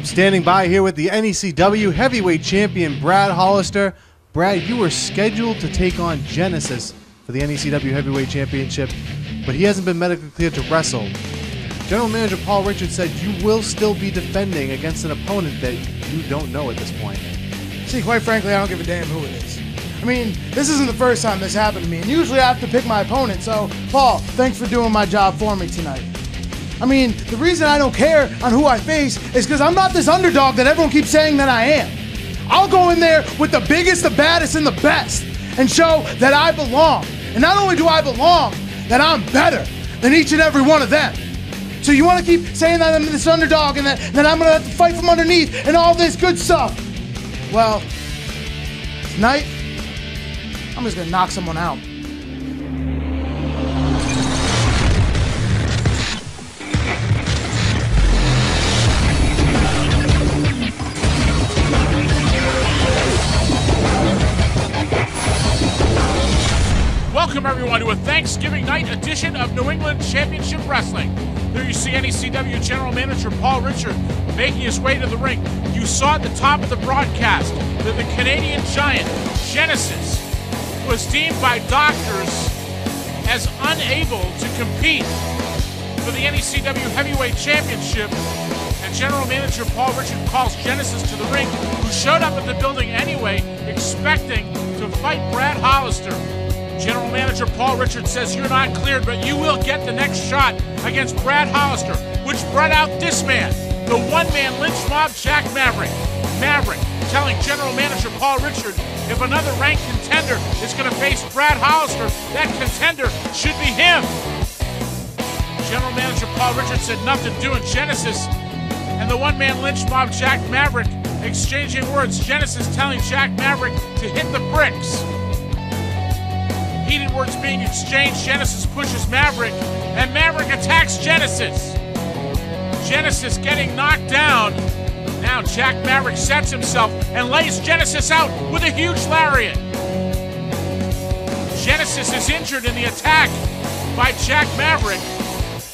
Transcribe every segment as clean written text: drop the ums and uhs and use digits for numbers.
I'm standing by here with the NECW Heavyweight Champion, Brad Hollister. Brad, you were scheduled to take on Genesis for the NECW Heavyweight Championship, but he hasn't been medically cleared to wrestle. General Manager Paul Richards said you will still be defending against an opponent that you don't know at this point. See, quite frankly, I don't give a damn who it is. I mean, this isn't the first time this happened to me, and usually I have to pick my opponent, so, Paul, thanks for doing my job for me tonight. I mean, the reason I don't care on who I face is because I'm not this underdog that everyone keeps saying that I am. I'll go in there with the biggest, the baddest, and the best, and show that I belong. And not only do I belong, that I'm better than each and every one of them. So you want to keep saying that I'm this underdog and that I'm going to have to fight from underneath and all this good stuff? Well, tonight, I'm just going to knock someone out. Welcome everyone to a Thanksgiving night edition of New England Championship Wrestling. There you see NECW General Manager Paul Richards making his way to the ring. You saw at the top of the broadcast that the Canadian giant, Genesis, was deemed by doctors as unable to compete for the NECW Heavyweight Championship. And General Manager Paul Richards calls Genesis to the ring, who showed up at the building anyway, expecting to fight Brad Hollister. General Manager Paul Richards says you're not cleared, but you will get the next shot against Brad Hollister, which brought out this man, the one-man lynch mob, Jack Maverick. Maverick telling General Manager Paul Richards if another ranked contender is going to face Brad Hollister, that contender should be him. General Manager Paul Richards said nothing doing Genesis and the one-man lynch mob, Jack Maverick, exchanging words. Genesis telling Jack Maverick to hit the bricks. Heated words being exchanged. Genesis pushes Maverick, and Maverick attacks Genesis. Genesis getting knocked down. Now Jack Maverick sets himself and lays Genesis out with a huge lariat. Genesis is injured in the attack by Jack Maverick.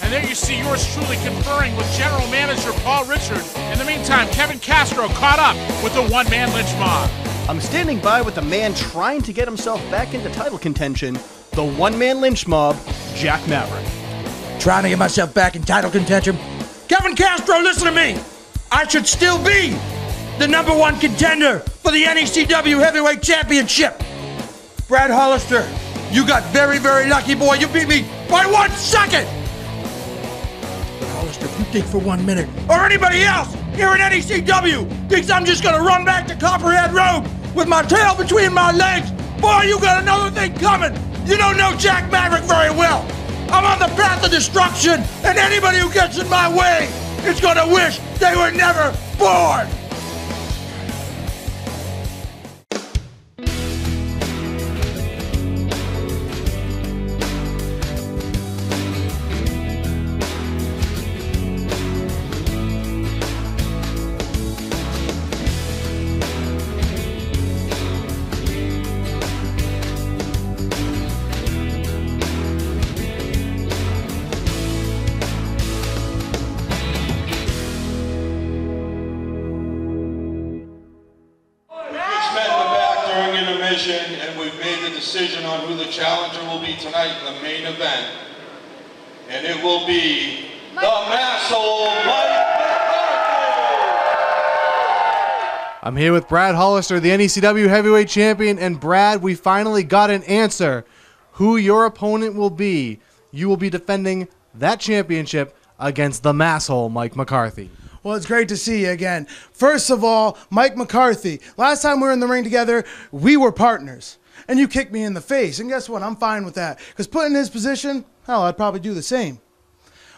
And there you see yours truly conferring with General Manager Paul Richards. In the meantime, Kevin Castro caught up with the one-man lynch mob. I'm standing by with the man trying to get himself back into title contention, the one-man lynch mob, Jack Maverick. Trying to get myself back in title contention? Kevin Castro, listen to me! I should still be the #1 contender for the NECW Heavyweight Championship. Brad Hollister, you got very, very lucky, boy. You beat me by 1 second! But Hollister, if you think for 1 minute, or anybody else here at NECW thinks I'm just gonna run back to Copperhead Road with my tail between my legs, boy, you got another thing coming. You don't know Jack Maverick very well. I'm on the path of destruction, and anybody who gets in my way is gonna wish they were never born. And we've made the decision on who the challenger will be tonight in the main event. And it will be the Masshole, McCarthy. I'm here with Brad Hollister, the NECW Heavyweight Champion. And Brad, we finally got an answer who your opponent will be. You will be defending that championship against the Masshole, Mike McCarthy. Well, it's great to see you again. First of all, Mike McCarthy, last time we were in the ring together, we were partners. And you kicked me in the face. And guess what? I'm fine with that. Because put in his position, hell, I'd probably do the same.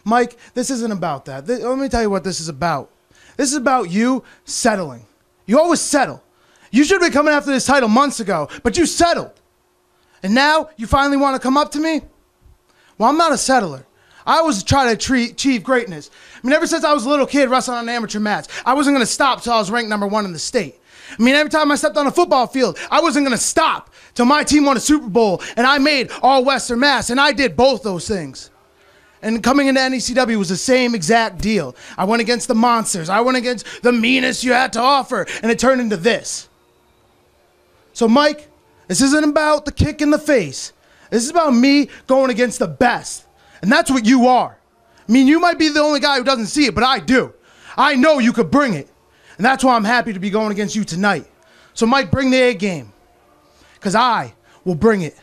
Mike, this isn't about that. Let me tell you what this is about. This is about you settling. You always settle. You should have been coming after this title months ago, but you settled. And now you finally want to come up to me? Well, I'm not a settler. I always try to achieve greatness. I mean, ever since I was a little kid wrestling on an amateur match, I wasn't going to stop till I was ranked #1 in the state. I mean, every time I stepped on a football field, I wasn't going to stop till my team won a Super Bowl and I made All-Western Mass, and I did both those things. And coming into NECW was the same exact deal. I went against the monsters. I went against the meanest you had to offer, and it turned into this. So, Mike, this isn't about the kick in the face. This is about me going against the best. And that's what you are. I mean, you might be the only guy who doesn't see it, but I do. I know you could bring it. And that's why I'm happy to be going against you tonight. So, Mike, bring the A game. Because I will bring it.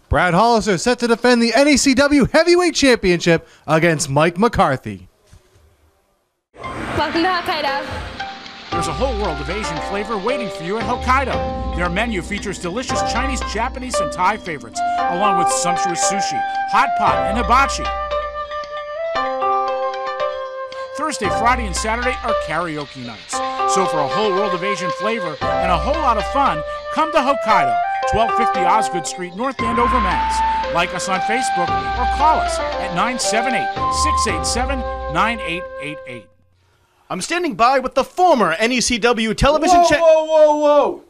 Brad Hollister set to defend the NECW Heavyweight Championship against Mike McCarthy. Welcome to Hokkaido. There's a whole world of Asian flavor waiting for you at Hokkaido. Their menu features delicious Chinese, Japanese, and Thai favorites, along with sumptuous sushi, hot pot, and hibachi. Thursday, Friday, and Saturday are karaoke nights. So for a whole world of Asian flavor and a whole lot of fun, come to Hokkaido, 1250 Osgood Street, North Andover, Mass. Like us on Facebook or call us at 978-687-9888. I'm standing by with the former NECW television Whoa!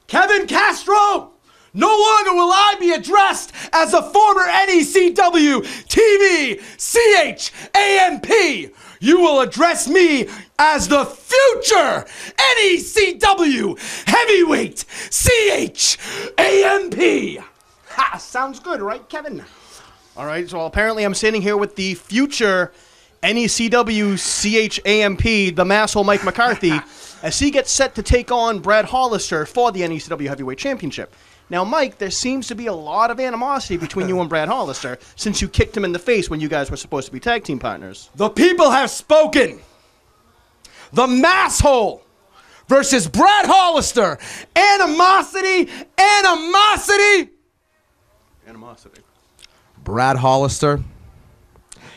Kevin Castro! No longer will I be addressed as a former NECW TV CHAMP. You will address me as the future NECW Heavyweight CHAMP. Ha! Sounds good, right, Kevin? All right, so apparently I'm standing here with the future NECW CHAMP, the Masshole Mike McCarthy, as he gets set to take on Brad Hollister for the NECW Heavyweight Championship. Now, Mike, there seems to be a lot of animosity between you and Brad Hollister since you kicked him in the face when you guys were supposed to be tag team partners. The people have spoken. The Masshole versus Brad Hollister. Animosity. Brad Hollister,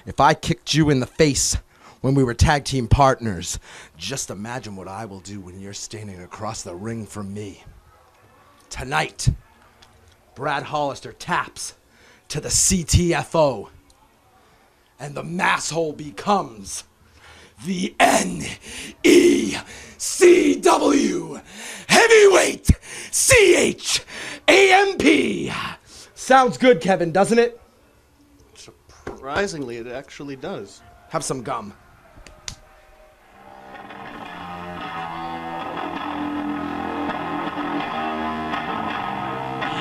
if I kicked you in the face when we were tag team partners, just imagine what I will do when you're standing across the ring from me. Tonight, Brad Hollister taps to the CTFO, and the Masshole becomes the NECW Heavyweight CHAMP. Sounds good, Kevin, doesn't it? Surprisingly, it actually does. Have some gum.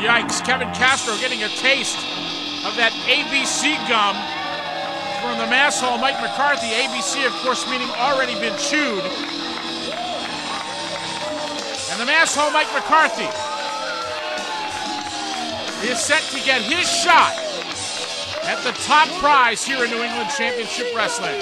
Yikes, Kevin Castro getting a taste of that ABC gum from the Masshole Mike McCarthy. ABC, of course, meaning already been chewed. And the Masshole Mike McCarthy is set to get his shot at the top prize here in New England Championship Wrestling.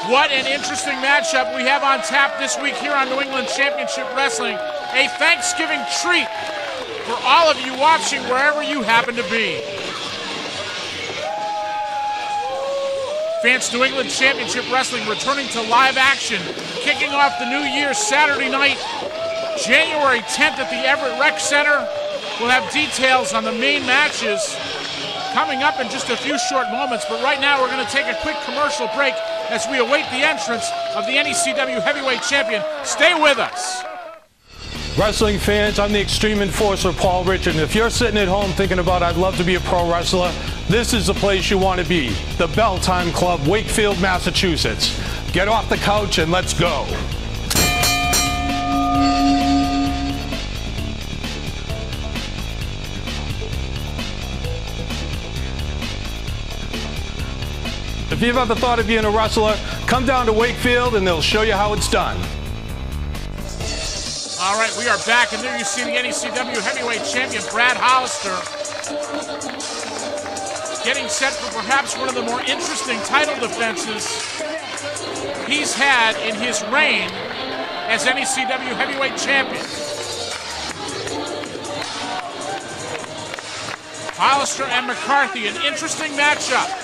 What an interesting matchup we have on tap this week here on New England Championship Wrestling. A Thanksgiving treat for all of you watching wherever you happen to be. Advanced New England Championship Wrestling returning to live action, kicking off the New Year Saturday night, January 10th at the Everett Rec Center. We'll have details on the main matches coming up in just a few short moments, but right now we're going to take a quick commercial break as we await the entrance of the NECW Heavyweight Champion. Stay with us. Wrestling fans, I'm the Extreme Enforcer, Paul Richard, and if you're sitting at home thinking about I'd love to be a pro wrestler, this is the place you want to be, the Bell Time Club, Wakefield, Massachusetts. Get off the couch and let's go. If you've ever thought of being a wrestler, come down to Wakefield and they'll show you how it's done. All right, we are back, and there you see the NECW Heavyweight Champion, Brad Hollister, getting set for perhaps one of the more interesting title defenses he's had in his reign as NECW Heavyweight Champion. Hollister and McCarthy, an interesting matchup.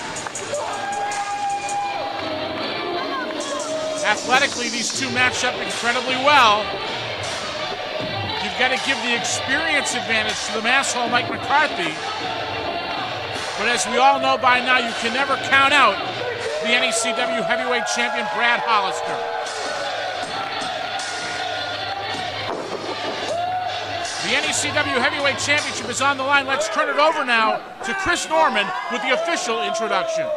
Athletically, these two match up incredibly well. You've got to give the experience advantage to the Masshole Mike McCarthy. But as we all know by now, you can never count out the NECW Heavyweight Champion, Brad Hollister. The NECW Heavyweight Championship is on the line. Let's turn it over now to Chris Norman with the official introductions.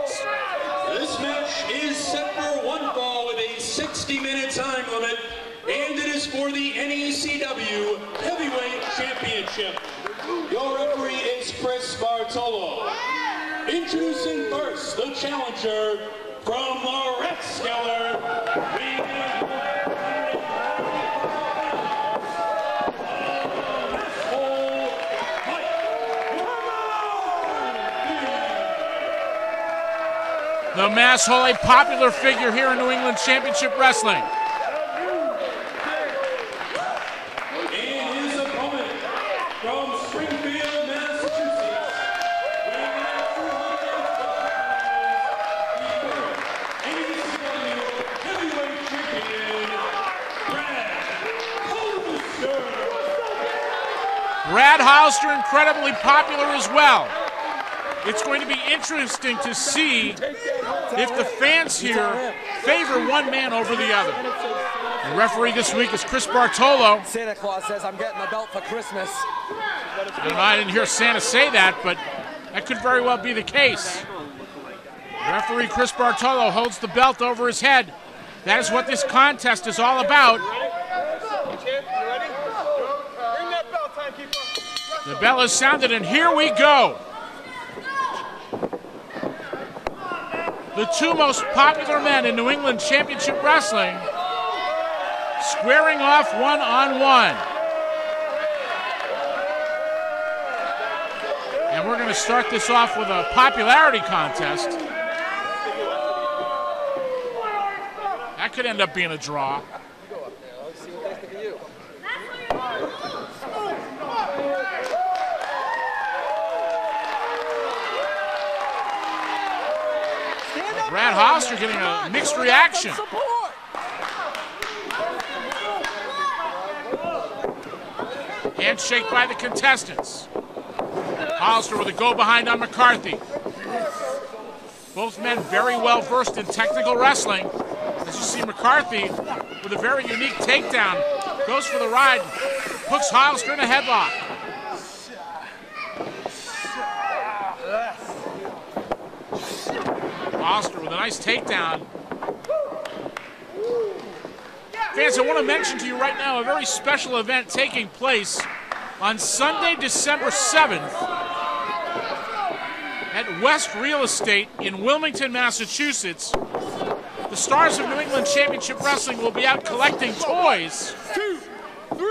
This match is set for one fall with a 60-minute time limit, and it is for the NECW Heavyweight Championship. Your referee is Chris Bartolo. Introducing first the challenger from the Red Skeller. The Masshole, a popular figure here in New England Championship Wrestling. And his opponent from Springfield, Massachusetts, NECW Heavyweight Champion, Brad Hollister. Brad Hollister, incredibly popular as well. It's going to be interesting to see if the fans here favor one man over the other. The referee this week is Chris Bartolo. Santa Claus says I'm getting a belt for Christmas. I didn't hear Santa say that, but that could very well be the case. Referee Chris Bartolo holds the belt over his head. That is what this contest is all about. The bell is sounded, and here we go. The two most popular men in New England Championship Wrestling squaring off one-on-one. And we're going to start this off with a popularity contest. That could end up being a draw. Brad Hollister getting a mixed reaction. Handshake by the contestants. Hollister with a go behind on McCarthy. Both men very well versed in technical wrestling. As you see, McCarthy with a very unique takedown. Goes for the ride, hooks Hollister in a headlock. Hollister with a nice takedown. Fans, I want to mention to you right now a very special event taking place on Sunday, December 7th at West Real Estate in Wilmington, Massachusetts. The stars of New England Championship Wrestling will be out collecting toys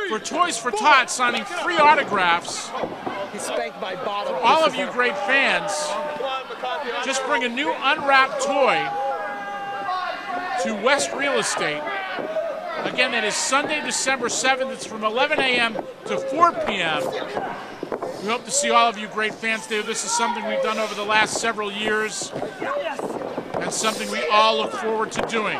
for Toys for Tots, signing free autographs. For all of you great fans, just bring a new unwrapped toy to West Real Estate. Again, that is Sunday, December 7th. It's from 11 a.m. to 4 p.m. We hope to see all of you great fans there. This is something we've done over the last several years and something we all look forward to doing.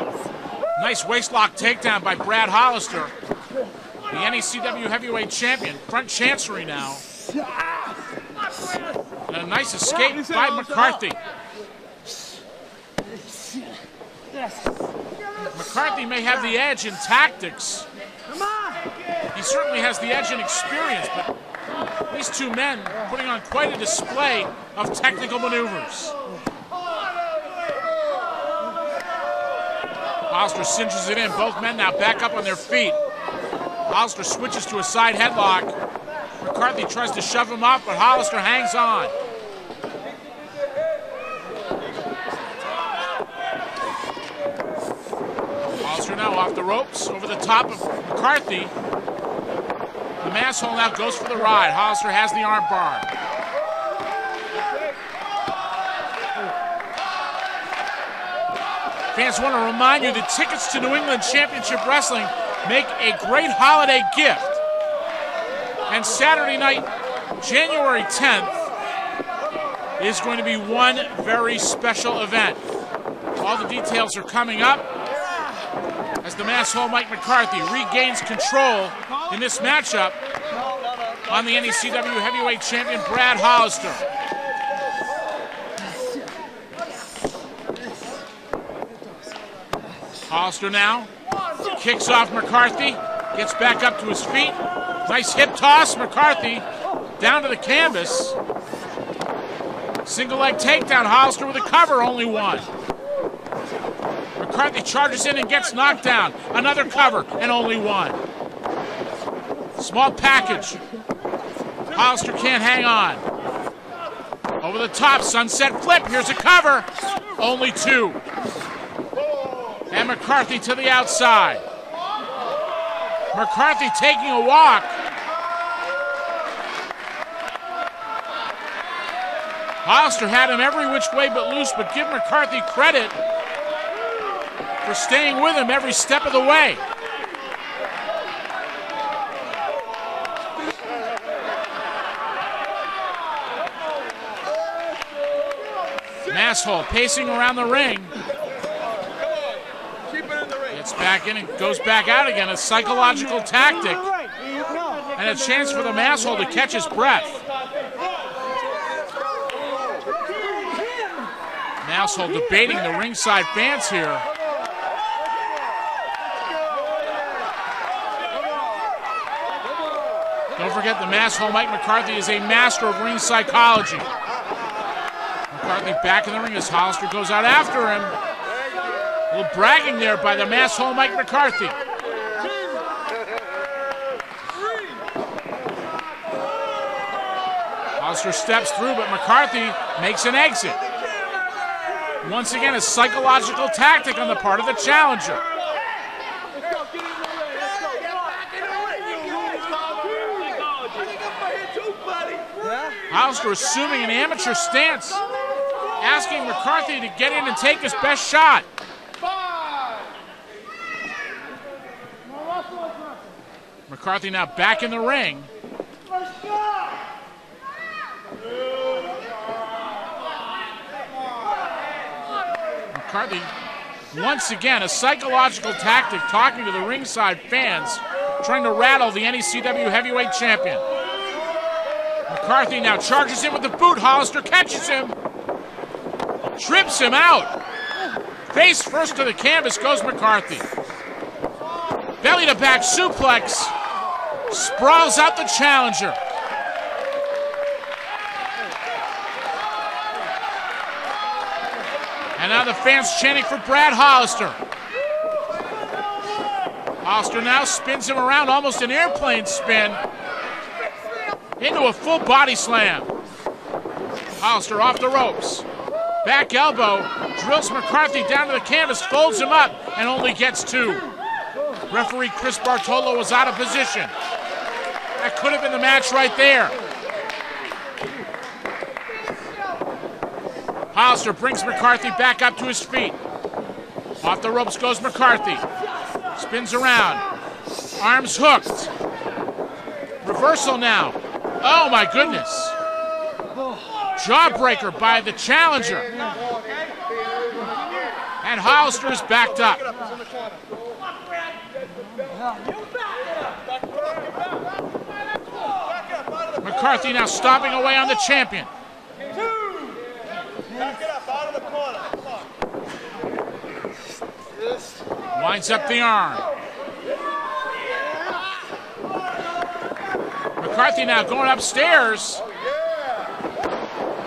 Nice waistlock takedown by Brad Hollister, the NECW Heavyweight Champion. Front chancery now. And a nice escape by McCarthy. McCarthy may have the edge in tactics. He certainly has the edge in experience, but these two men putting on quite a display of technical maneuvers. Hollister cinches it in. Both men now back up on their feet. Hollister switches to a side headlock. McCarthy tries to shove him off, but Hollister hangs on. Hollister now off the ropes, over the top of McCarthy. The Masshole now goes for the ride. Hollister has the arm bar. Fans, want to remind you that tickets to New England Championship Wrestling make a great holiday gift. And Saturday night, January 10th, is going to be one very special event. All the details are coming up as the Masshole Mike McCarthy regains control in this matchup on the NECW Heavyweight Champion Brad Hollister. Hollister now kicks off McCarthy. Gets back up to his feet. Nice hip toss. McCarthy down to the canvas. Single leg takedown. Hollister with a cover, only one. McCarthy charges in and gets knocked down. Another cover and only one. Small package. Hollister can't hang on. Over the top, sunset flip. Here's a cover. Only two. And McCarthy to the outside. McCarthy taking a walk. Hollister had him every which way but loose, but give McCarthy credit for staying with him every step of the way. Masshole pacing around the ring. Gets back in and goes back out again. A psychological tactic. And a chance for the Masshole to catch his breath. Masshole debating the ringside fans here. Don't forget the Masshole Mike McCarthy is a master of ring psychology. McCarthy back in the ring as Hollister goes out after him. A little bragging there by the Masshole Mike McCarthy. Hollister steps through, but McCarthy makes an exit. Once again, a psychological tactic on the part of the challenger. Hollister assuming an amateur stance, asking McCarthy to get in and take his best shot. McCarthy now back in the ring. McCarthy, once again, a psychological tactic, talking to the ringside fans, trying to rattle the NECW Heavyweight Champion. McCarthy now charges in with the boot. Hollister catches him. Trips him out. Face first to the canvas goes McCarthy. Belly to back suplex. Sprawls out the challenger. And now the fans chanting for Brad Hollister. Hollister now spins him around, almost an airplane spin, into a full body slam. Hollister off the ropes. Back elbow, drills McCarthy down to the canvas, folds him up, and only gets two. Referee Chris Bartolo was out of position. That could have been the match right there. Hollister brings McCarthy back up to his feet. Off the ropes goes McCarthy. Spins around. Arms hooked. Reversal now. Oh my goodness. Jawbreaker by the challenger. And Hollister is backed up. McCarthy now stomping away on the champion. Winds up the arm. McCarthy now going upstairs.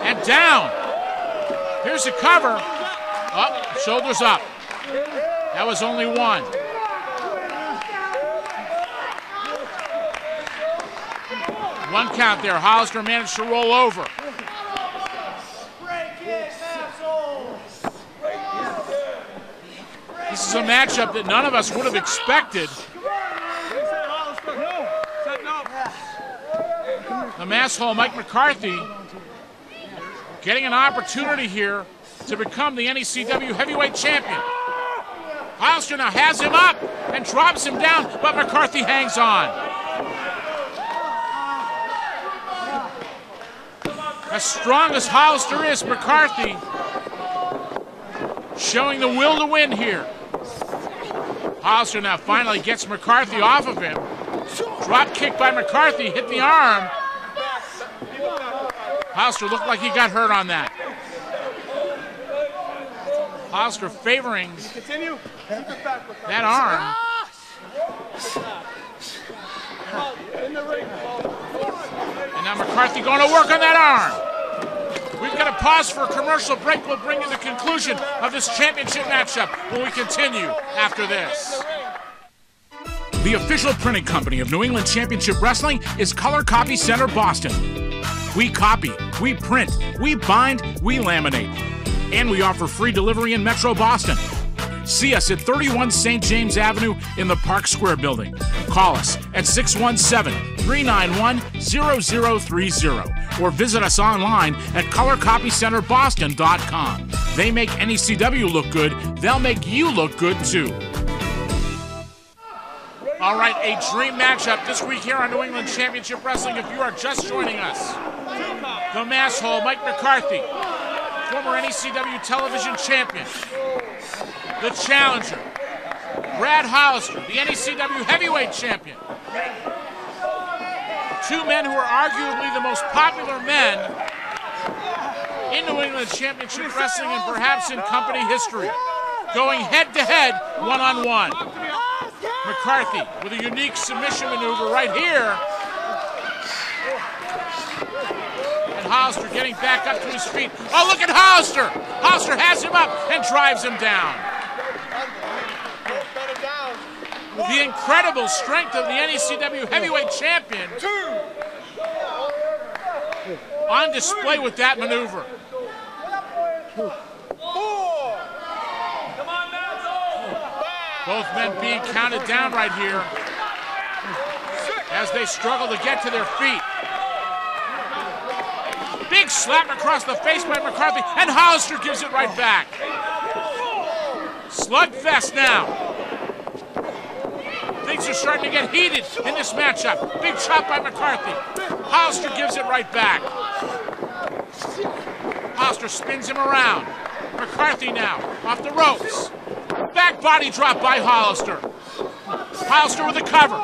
And down. Here's a cover. Up, shoulders up. That was only one. One count there. Hollister managed to roll over. This is a matchup that none of us would have expected. The Masshole Mike McCarthy getting an opportunity here to become the NECW Heavyweight Champion. Hollister now has him up and drops him down, but McCarthy hangs on. As strong as Hollister is, McCarthy showing the will to win here. Hollister now finally gets McCarthy off of him. Drop kick by McCarthy, hit the arm. Hollister looked like he got hurt on that. Hollister favoring that arm. And now McCarthy going to work on that arm. We've got to pause for a commercial break. We'll bring you the conclusion of this championship matchup when we continue after this. The official printing company of New England Championship Wrestling is Color Copy Center Boston. We copy, we print, we bind, we laminate. And we offer free delivery in Metro Boston. See us at 31 St. James Avenue in the Park Square building. Call us at 617-391-0030 or visit us online at colorcopycenterboston.com. They make NECW look good, they'll make you look good too. All right, a dream matchup this week here on New England Championship Wrestling. If you are just joining us, the Masshole, Mike McCarthy, former NECW television champion. The challenger, Brad Hollister, the NECW Heavyweight Champion. Two men who are arguably the most popular men in New England Championship Wrestling and perhaps in company history, going head-to-head, one-on-one. McCarthy with a unique submission maneuver right here. And Hollister getting back up to his feet. Oh, look at Hollister! Hollister has him up and drives him down. The incredible strength of the NECW Heavyweight Champion on display with that maneuver. Both men being counted down right here as they struggle to get to their feet. Big slap across the face by McCarthy, and Hollister gives it right back. Slugfest now. Things are starting to get heated in this matchup. Big chop by McCarthy. Hollister gives it right back. Hollister spins him around. McCarthy now off the ropes. Back body drop by Hollister. Hollister with a cover.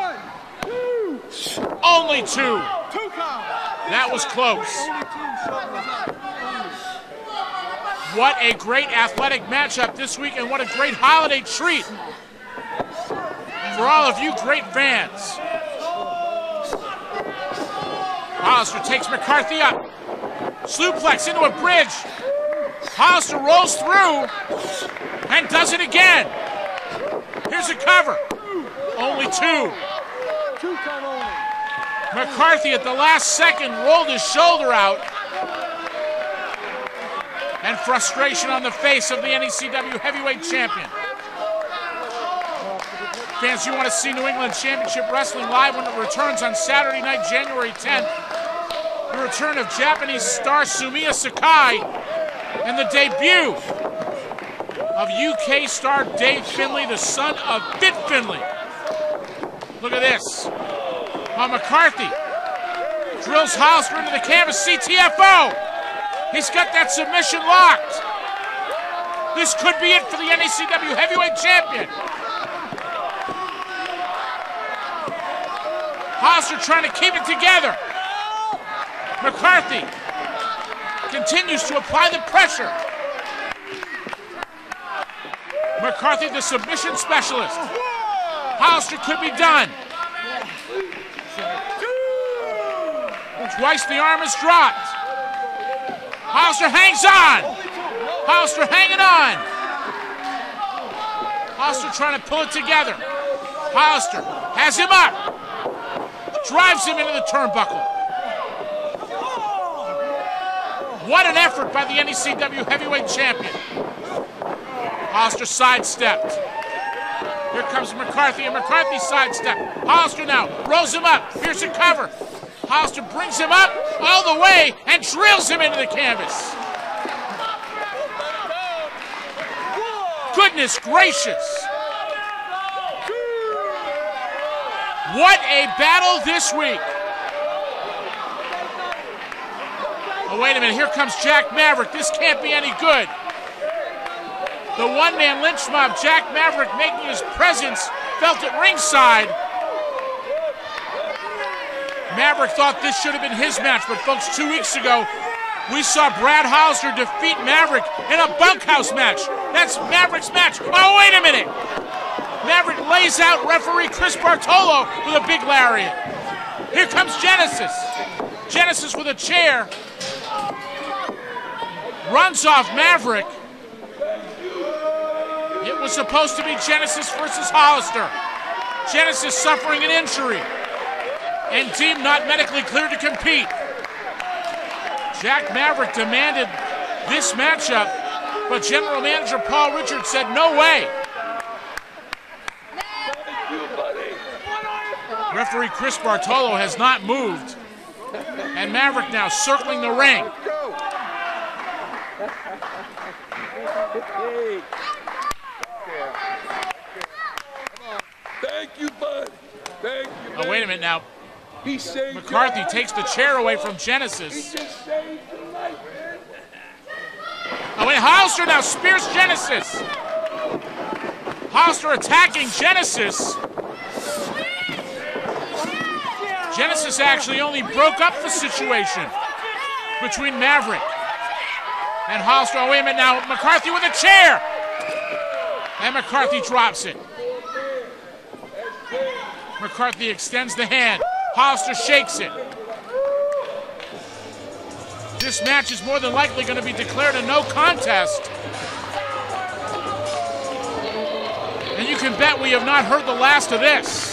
Only two. That was close. What a great athletic matchup this week, and what a great holiday treat for all of you great fans. Hollister takes McCarthy up. Suplex into a bridge. Hollister rolls through and does it again. Here's a cover. Only two. McCarthy at the last second rolled his shoulder out. And frustration on the face of the NECW Heavyweight Champion. Fans, you want to see New England Championship Wrestling live when it returns on Saturday night, January 10th. The return of Japanese star Sumiya Sakai and the debut of UK star Dave Finlay, the son of Fit Finlay. Look at this. McCarthy drills Hollister into the canvas, CTFO. He's got that submission locked. This could be it for the NECW Heavyweight Champion. Hollister trying to keep it together. McCarthy continues to apply the pressure. McCarthy, the submission specialist. Hollister could be done. Twice the arm is dropped. Hollister hangs on. Hollister hanging on. Hollister trying to pull it together. Hollister has him up. Drives him into the turnbuckle. What an effort by the NECW Heavyweight Champion. Hollister sidestepped. Here comes McCarthy, and McCarthy sidestepped. Hollister now rolls him up. Here's a cover. Hollister brings him up all the way and drills him into the canvas. Goodness gracious. What a battle this week. Oh, wait a minute. Here comes Jack Maverick. This can't be any good. The one-man lynch mob, Jack Maverick, making his presence felt at ringside. Maverick thought this should have been his match, but folks, 2 weeks ago, we saw Brad Hollister defeat Maverick in a bunkhouse match. That's Maverick's match. Oh, wait a minute. Maverick lays out referee Chris Bartolo with a big lariat. Here comes Genesis. Genesis with a chair. Runs off Maverick. It was supposed to be Genesis versus Hollister. Genesis suffering an injury and deemed not medically cleared to compete. Jack Maverick demanded this matchup, but General Manager Paul Richards said no way. Referee Chris Bartolo has not moved, and Maverick now circling the ring. Thank you, bud. Thank you. Oh, wait a minute now. McCarthy takes the chair away from Genesis. Oh, wait, Hollister now spears Genesis. Hollister attacking Genesis. Genesis actually only broke up the situation between Maverick and Hollister. Oh, wait a minute now. McCarthy with a chair. And McCarthy drops it. McCarthy extends the hand. Hollister shakes it. This match is more than likely going to be declared a no contest. And you can bet we have not heard the last of this.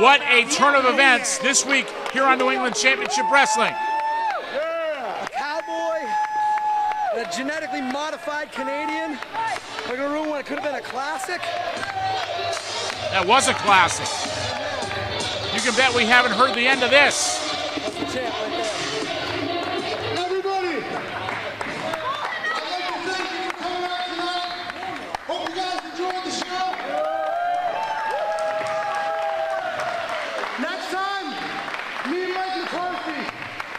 What a turn of events this week here on New England Championship Wrestling. A cowboy, a genetically modified Canadian, like a room when it could have been a classic. That was a classic. You can bet we haven't heard the end of this. That's the champ right there. Everybody, I'd like to thank you for coming out tonight. Hope you guys enjoyed the show. Next time, me and Mike McCarthy,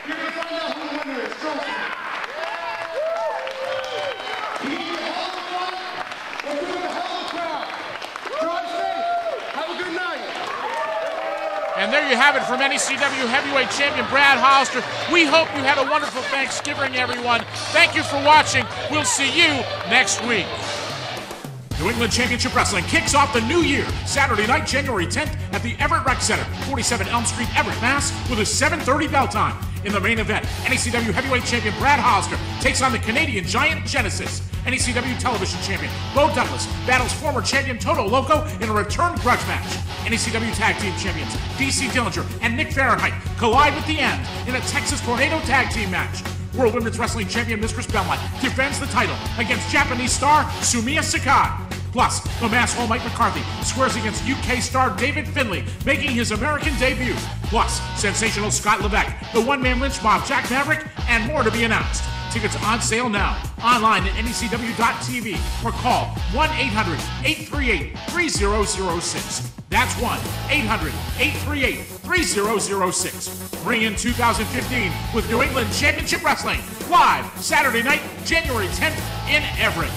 you're going to find out who the winner is. Trust me. Keep the hell of fun. We're doing the hell of a crowd. Drive safe. Have a good night. And there you have it from NECW Heavyweight Champion Brad Hollister. We hope you had a wonderful Thanksgiving, everyone. Thank you for watching. We'll see you next week. New England Championship Wrestling kicks off the new year Saturday night, January 10th at the Everett Rec Center, 47 Elm Street, Everett, Mass, with a 7:30 bell time. In the main event, NECW Heavyweight Champion Brad Hollister takes on the Canadian Giant Genesis. NECW Television Champion Bo Douglas battles former champion Toto Loco in a return grudge match. NECW Tag Team Champions DC Dillinger and Nick Fahrenheit collide with the End in a Texas Tornado Tag Team match. World Women's Wrestling Champion Mistress Belmont defends the title against Japanese star Sumiya Sakai. Plus, the Masshole Mike McCarthy swears against UK star David Finlay, making his American debut. Plus, sensational Scott Levesque, the one-man lynch mob Jack Maverick, and more to be announced. Tickets on sale now, online at NECW.TV, or call 1-800-838-3006. That's 1-800-838-3006. Ring in 2015 with New England Championship Wrestling, live Saturday night, January 10th in Everett.